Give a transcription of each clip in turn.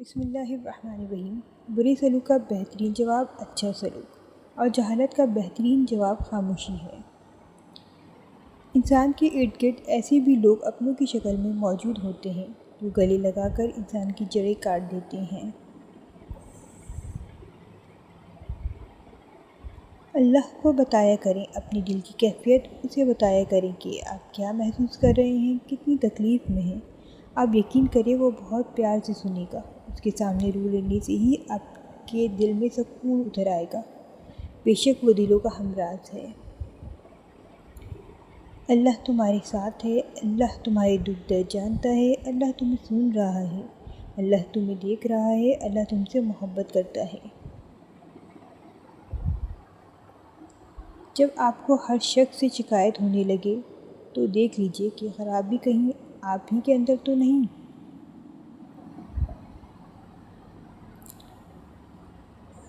بسم اللہ الرحمن الرحیم۔ برے سلوک کا بہترین جواب اچھا سلوک، اور جہالت کا بہترین جواب خاموشی ہے۔ انسان کے ارد گرد ایسے بھی لوگ اپنوں کی شکل میں موجود ہوتے ہیں جو گلے لگا کر انسان کی جڑیں کاٹ دیتے ہیں۔ اللہ کو بتایا کریں اپنے دل کی کیفیت، اسے بتایا کریں کہ آپ کیا محسوس کر رہے ہیں، کتنی تکلیف میں ہیں۔ آپ یقین کریں وہ بہت پیار سے سنے گا۔ اس کے سامنے رو لینے سے ہی آپ کے دل میں سکون اتر آئے گا۔ بے شک وہ دلوں کا ہمراز ہے۔ اللہ تمہارے ساتھ ہے، اللہ تمہارے دکھ درد جانتا ہے، اللہ تمہیں سن رہا ہے، اللہ تمہیں دیکھ رہا ہے، اللہ تم سے محبت کرتا ہے۔ جب آپ کو ہر شخص سے شکایت ہونے لگے تو دیکھ لیجئے کہ خرابی کہیں آپ ہی کے اندر تو نہیں۔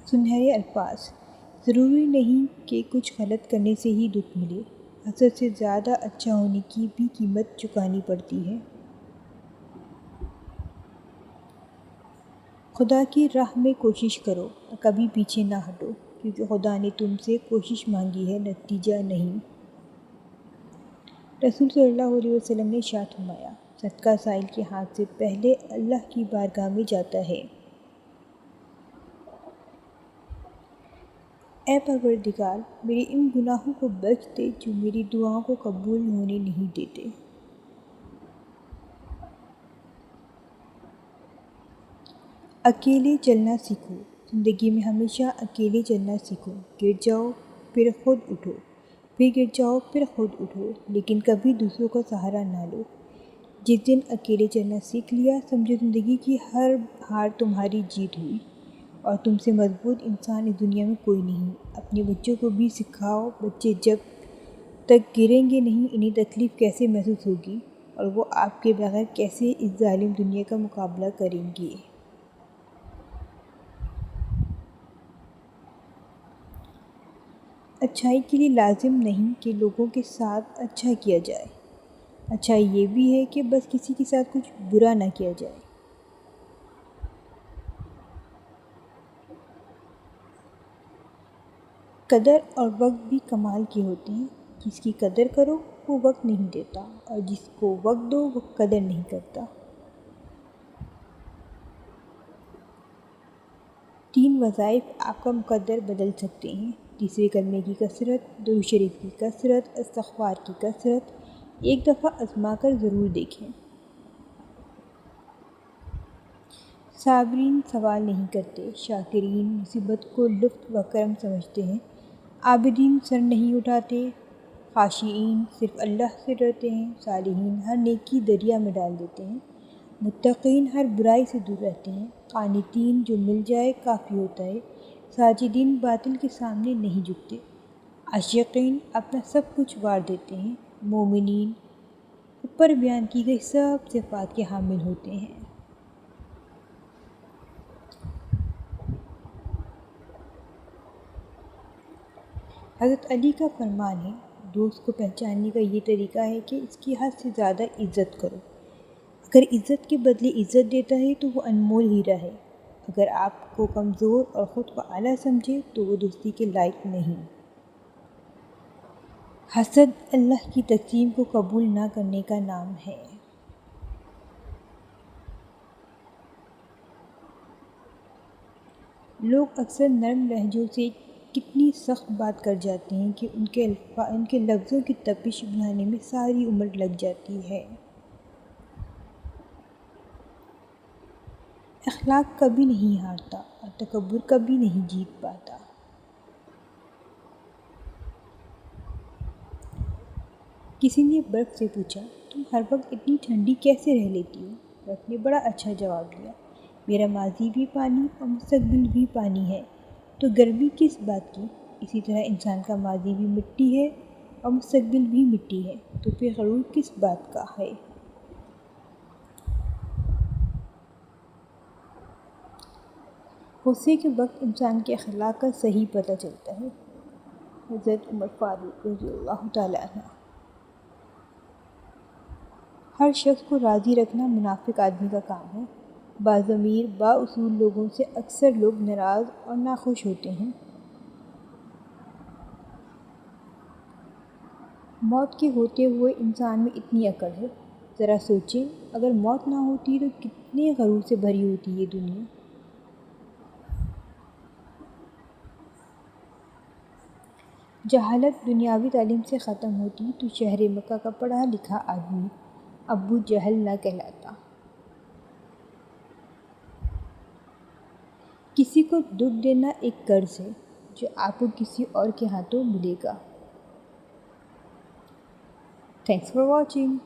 سنہرے الفاظ: ضروری نہیں کہ کچھ غلط کرنے سے ہی دکھ ملے، حسد سے زیادہ اچھا ہونے کی بھی قیمت چکانی پڑتی ہے۔ خدا کی راہ میں کوشش کرو اور کبھی پیچھے نہ ہٹو، کیونکہ خدا نے تم سے کوشش مانگی ہے، نتیجہ نہیں۔ رسول صلی اللہ علیہ وسلم نے ارشاد فرمایا، صدقہ سائل کے ہاتھ سے پہلے اللہ کی بارگاہ میں جاتا ہے۔ اے پروردگار، میرے ان گناہوں کو بخش دے جو میری دعاؤں کو قبول ہونے نہیں دیتے۔ اکیلے چلنا سیکھو۔ زندگی میں ہمیشہ اکیلے چلنا سیکھو۔ گر جاؤ پھر خود اٹھو، پھر گر جاؤ پھر خود اٹھو، لیکن کبھی دوسروں کا سہارا نہ لو۔ جس دن اکیلے چلنا سیکھ لیا، سمجھو زندگی کی ہر ہار تمہاری جیت ہوئی، اور تم سے مضبوط انسان اس دنیا میں کوئی نہیں۔ اپنے بچوں کو بھی سکھاؤ، بچے جب تک گریں گے نہیں انہیں تکلیف کیسے محسوس ہوگی، اور وہ آپ کے بغیر کیسے اس ظالم دنیا کا مقابلہ کریں گے۔ اچھائی کے لیے لازم نہیں کہ لوگوں کے ساتھ اچھا کیا جائے، اچھائی یہ بھی ہے کہ بس کسی کے ساتھ کچھ برا نہ کیا جائے۔ قدر اور وقت بھی کمال کے ہوتے ہیں۔ جس کی قدر کرو وہ وقت نہیں دیتا، اور جس کو وقت دو وہ قدر نہیں کرتا۔ 3 وظائف آپ کا مقدر بدل سکتے ہیں: تیسرے کلمے کی کثرت، درود شریف کی کثرت، استغفار کی کثرت۔ ایک دفعہ آزما کر ضرور دیکھیں۔ صابرین سوال نہیں کرتے، شاکرین مصیبت کو لطف و کرم سمجھتے ہیں، عابدین سر نہیں اٹھاتے، خاشعین صرف اللہ سے ڈرتے ہیں، صالحین ہر نیکی دریا میں ڈال دیتے ہیں، متقین ہر برائی سے دور رہتے ہیں، قانتین جو مل جائے کافی ہوتا ہے، ساجدین باطل کے سامنے نہیں جھکتے، عاشقین اپنا سب کچھ وار دیتے ہیں، مومنین اوپر بیان کی گئی سب صفات کے حامل ہوتے ہیں۔ حضرت علی کا فرمان ہے، دوست کو پہچاننے کا یہ طریقہ ہے کہ اس کی حد سے زیادہ عزت کرو۔ اگر عزت کے بدلے عزت دیتا ہے تو وہ انمول ہیرا ہے، اگر آپ کو کمزور اور خود کو اعلیٰ سمجھے تو وہ دوستی کے لائق نہیں۔ حسد اللہ کی تقسیم کو قبول نہ کرنے کا نام ہے۔ لوگ اکثر نرم لہجوں سے کتنی سخت بات کر جاتے ہیں کہ ان کے لفظوں کی تپش بجھانے میں ساری عمر لگ جاتی ہے۔ اخلاق کبھی نہیں ہارتا اور تکبر کبھی نہیں جیت پاتا۔ کسی نے برف سے پوچھا، تم ہر وقت اتنی ٹھنڈی کیسے رہ لیتی ہو؟ برف نے بڑا اچھا جواب دیا، میرا ماضی بھی پانی اور مستقبل بھی پانی ہے، تو گرمی کس بات کی؟ اسی طرح انسان کا ماضی بھی مٹی ہے اور مستقبل بھی مٹی ہے، تو پھر غرور کس بات کا ہے؟ غصے کے وقت انسان کے اخلاق کا صحیح پتہ چلتا ہے۔ حضرت عمر فاروق رضی اللہ تعالیٰ عنہ۔ ہر شخص کو راضی رکھنا منافق آدمی کا کام ہے۔ باضمیر بااصول لوگوں سے اکثر لوگ ناراض اور ناخوش ہوتے ہیں۔ موت کے ہوتے ہوئے انسان میں اتنی عقل ہے۔ ذرا سوچیں، اگر موت نہ ہوتی تو کتنے غرور سے بھری ہوتی یہ دنیا۔ جہالت دنیاوی تعلیم سے ختم ہوتی تو شہر مکہ کا پڑھا لکھا آدمی ابو جہل نہ کہلاتا۔ کسی کو دکھ دینا ایک قرض ہے جو آپ کو کسی اور کے ہاتھوں ملے گا۔ Thanks for watching.